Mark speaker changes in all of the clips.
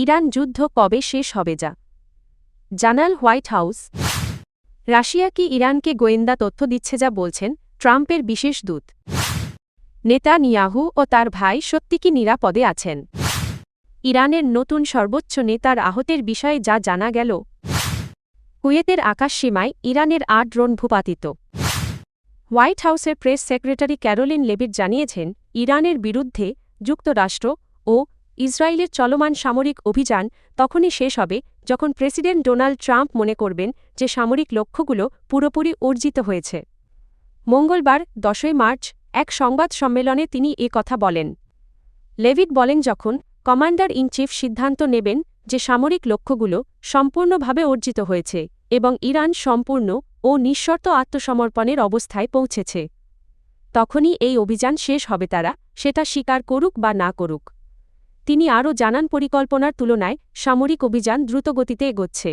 Speaker 1: Iran যুদ্ধ কবে শেষ হবে জানাল হোয়াইট হাউস। রাশিয়া কি ইরানকে গোয়েন্দা তথ্য দিচ্ছে যা বলছেন ট্রাম্পের বিশেষ দূত। নেতানিয়াহু ও তার ভাই সত্যি কি নিরাপদে আছেন? ইরানের নতুন সর্বোচ্চ নেতার আহতের বিষয়ে যা জানা গেল। কুয়েতের আকাশসীমায় ইরানের ৮ ড্রোন ভূপাতিত। হোয়াইট হাউসের প্রেস সেক্রেটারি ক্যারোলিন লেভিট জানিয়েছেন, ইরানের বিরুদ্ধে যুক্তরাষ্ট্র ও ইসরায়েলের চলমান সামরিক অভিযান তখনই শেষ হবে যখন প্রেসিডেন্ট ডোনাল্ড ট্রাম্প মনে করবেন যে সামরিক লক্ষ্যগুলো পুরোপুরি অর্জিত হয়েছে। মঙ্গলবার ১০ মার্চ এক সংবাদ সম্মেলনে তিনি এ কথা বলেন। লেভিট বলেন, যখন কমান্ডার ইন চিফ সিদ্ধান্ত নেবেন যে সামরিক লক্ষ্যগুলো সম্পূর্ণভাবে অর্জিত হয়েছে এবং ইরান সম্পূর্ণ ও নিঃশর্ত আত্মসমর্পণের অবস্থায় পৌঁছেছে, তখনই এই অভিযান শেষ হবে, তারা সেটা স্বীকার করুক বা না করুক। তিনি আরও জানান, পরিকল্পনার তুলনায় সামরিক অভিযান দ্রুতগতিতে এগোচ্ছে।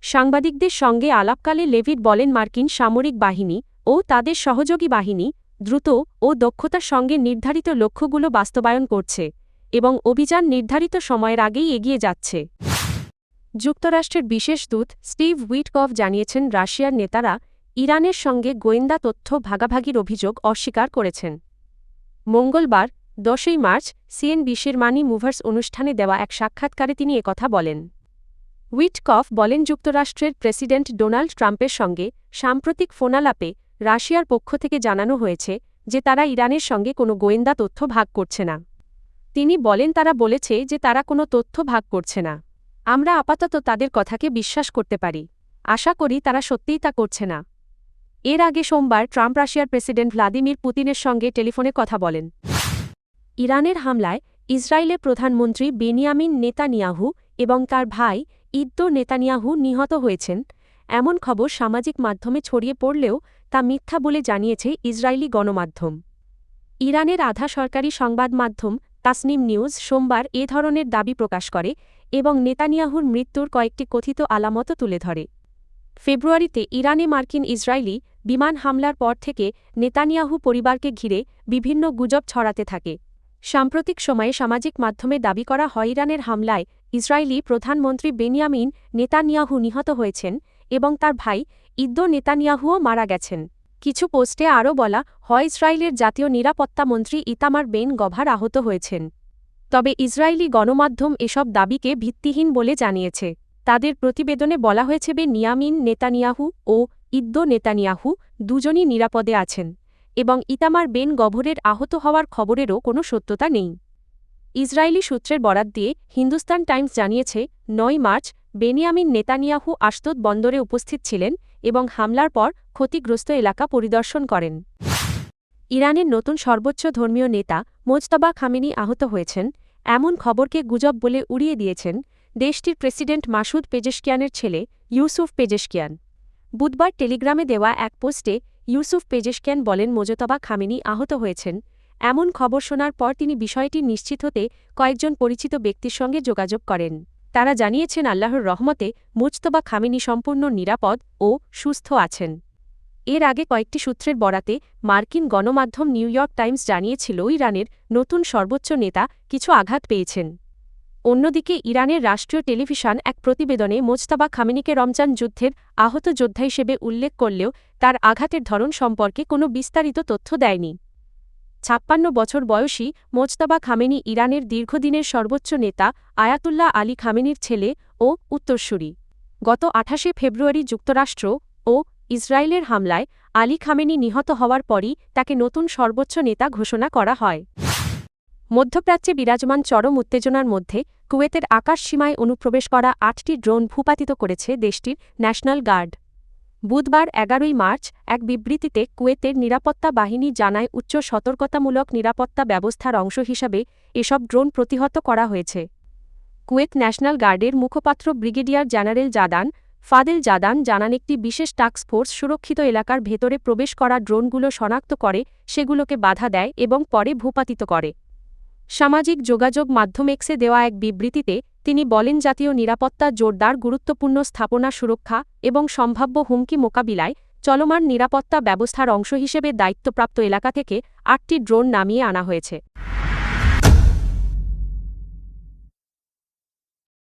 Speaker 1: সাংবাদিকদের সঙ্গে আলাপকালে লেভিট বলেন, মার্কিন সামরিক বাহিনী ও তাদের সহযোগী বাহিনী দ্রুত ও দক্ষতার সঙ্গে নির্ধারিত লক্ষ্যগুলো বাস্তবায়ন করছে এবং অভিযান নির্ধারিত সময়ের আগেই এগিয়ে যাচ্ছে। যুক্তরাষ্ট্রের বিশেষ দূত স্টিভ উইটকফ জানিয়েছেন, রাশিয়ার নেতারা ইরানের সঙ্গে গোয়েন্দা তথ্য ভাগাভাগির অভিযোগ অস্বীকার করেছেন। মঙ্গলবার ১০ মার্চ সিএনবিসির মানি মুভার্স অনুষ্ঠানে দেওয়া এক সাক্ষাৎকারে তিনি একথা বলেন। উইটকফ বলেন, যুক্তরাষ্ট্রের প্রেসিডেন্ট ডোনাল্ড ট্রাম্পের সঙ্গে সাম্প্রতিক ফোনালাপে রাশিয়ার পক্ষ থেকে জানানো হয়েছে যে তারা ইরানের সঙ্গে কোনো গোয়েন্দা তথ্য ভাগ করছে না। তিনি বলেন, তারা বলেছে যে তারা কোনো তথ্য ভাগ করছে না। আমরা আপাতত তাদের কথাকে বিশ্বাস করতে পারি। আশা করি তারা সত্যিই তা করছে না। এর আগে সোমবার ট্রাম্প রাশিয়ার প্রেসিডেন্ট ভ্লাদিমির পুতিনের সঙ্গে টেলিফোনে কথা বলেন। ইরানের হামলায় ইসরায়েলের প্রধানমন্ত্রী বেনিয়ামিন নেতানিয়াহু এবং তার ভাই ইদ্দো নেতানিয়াহু নিহত হয়েছেন এমন খবর সামাজিক মাধ্যমে ছড়িয়ে পড়লেও তা মিথ্যা বলে জানিয়েছে ইসরায়েলি গণমাধ্যম। ইরানের আধা সরকারি সংবাদ মাধ্যম তাসনিম নিউজ সোমবার এ ধরনের দাবি প্রকাশ করে এবং নেতানিয়াহুর মৃত্যুর কয়েকটি কথিত আলামত তুলে ধরে। ফেব্রুয়ারিতে ইরানে মার্কিন ইসরায়েলি বিমান হামলার পর থেকে নেতানিয়াহু পরিবারকে ঘিরে বিভিন্ন গুজব ছড়াতে থাকে। সাম্প্রতিক সময়ে সামাজিক মাধ্যমে দাবি করা হয়, ইরানের হামলায় ইসরায়েলি প্রধানমন্ত্রী বেনিয়ামিন নেতানিয়াহু নিহত হয়েছেন এবং তার ভাই ইদ্দো নেতানিয়াহুও মারা গেছেন। কিছু পোস্টে আরও বলা হয়, ইসরায়েলের জাতীয় নিরাপত্তা মন্ত্রী ইতামার বেন গভার আহত হয়েছেন। তবে ইসরায়েলি গণমাধ্যম এসব দাবিকে ভিত্তিহীন বলে জানিয়েছে। তাদের প্রতিবেদনে বলা হয়েছে, বেনিয়ামিন নেতানিয়াহু ও ইদ্দো নেতানিয়াহু দুজনই নিরাপদে আছেন এবং ইতামার বেন গভরের আহত হওয়ার খবরেরও কোনো সত্যতা নেই। ইসরায়েলি সূত্রের বরাত দিয়ে হিন্দুস্তান টাইমস জানিয়েছে, ৯ মার্চ বেনিয়ামিন নেতানিয়াহু আশদোদ বন্দরে উপস্থিত ছিলেন এবং হামলার পর ক্ষতিগ্রস্ত এলাকা পরিদর্শন করেন। ইরানের নতুন সর্বোচ্চ ধর্মীয় নেতা মোজতবা খামেনি আহত হয়েছেন এমন খবরকে গুজব বলে উড়িয়ে দিয়েছেন দেশটির প্রেসিডেন্ট মাসুদ পেজেশকিয়ানের ছেলে ইউসুফ পেজেশকিয়ান। বুধবার টেলিগ্রামে দেওয়া এক পোস্টে ইউসুফ পেজেশকিয়ান বলেন, মোজতবা খামেনি আহত হয়েছেন এমন খবর শোনার পর তিনি বিষয়টি নিশ্চিত হতে কয়েকজন পরিচিত ব্যক্তির সঙ্গে যোগাযোগ করেন। তারা জানিয়েছেন, আল্লাহর রহমতে মোজতবা খামেনি সম্পূর্ণ নিরাপদ ও সুস্থ আছেন। এর আগে কয়েকটি সূত্রের বরাতে মার্কিন গণমাধ্যম নিউ ইয়র্ক টাইমস জানিয়েছিল, ইরানের নতুন সর্বোচ্চ নেতা কিছু আঘাত পেয়েছেন। অন্যদিকে ইরানের রাষ্ট্রীয় টেলিভিশন এক প্রতিবেদনে মোজতবা খামেনিকে রমজান যুদ্ধের আহত যোদ্ধা হিসেবে উল্লেখ করলেও তার আঘাতের ধরন সম্পর্কে কোনো বিস্তারিত তথ্য দেয়নি। ৫৬ বছর বয়সী মোজতবা খামেনি ইরানের দীর্ঘদিনের সর্বোচ্চ নেতা আয়াতুল্লাহ আলী খামেনির ছেলে ও উত্তরসূরি। গত ২৮ ফেব্রুয়ারি যুক্তরাষ্ট্র ও ইসরায়েলের হামলায় আলী খামেনি নিহত হওয়ার পরই তাকে নতুন সর্বোচ্চ নেতা ঘোষণা করা হয়। মধ্যপ্রাচ্যে বিরাজমান চরম উত্তেজনার মধ্যে কুয়েতের আকাশসীমায় অনুপ্রবেশ করা ৮টি ড্রোন ভূপাতিত করেছে দেশটির ন্যাশনাল গার্ড। বুধবার ১১ মার্চ এক বিবৃতিতে কুয়েতের নিরাপত্তা বাহিনী জানায়, উচ্চ সতর্কতামূলক নিরাপত্তা ব্যবস্থার অংশ হিসাবে এসব ড্রোন প্রতিহত করা হয়েছে। কুয়েত ন্যাশনাল গার্ডের মুখপাত্র ব্রিগেডিয়ার জেনারেল ফাদেল জাদান জানান, একটি বিশেষ টাস্ক ফোর্স সুরক্ষিত এলাকার ভেতরে প্রবেশ করা ড্রোনগুলো শনাক্ত করে সেগুলোকে বাধা দেয় এবং পরে ভূপাতিত করে। সামাজিক যোগাযোগ মাধ্যম এক্সে দেওয়া এক বিবৃতিতে তিনি বলেন, জাতীয় নিরাপত্তা জোরদার, গুরুত্বপূর্ণ স্থাপনা সুরক্ষা এবং সম্ভাব্য হুমকি মোকাবিলায় চলমান নিরাপত্তা ব্যবস্থার অংশ হিসেবে দায়িত্বপ্রাপ্ত এলাকা থেকে ৮টি ড্রোন নামিয়ে আনা হয়েছে।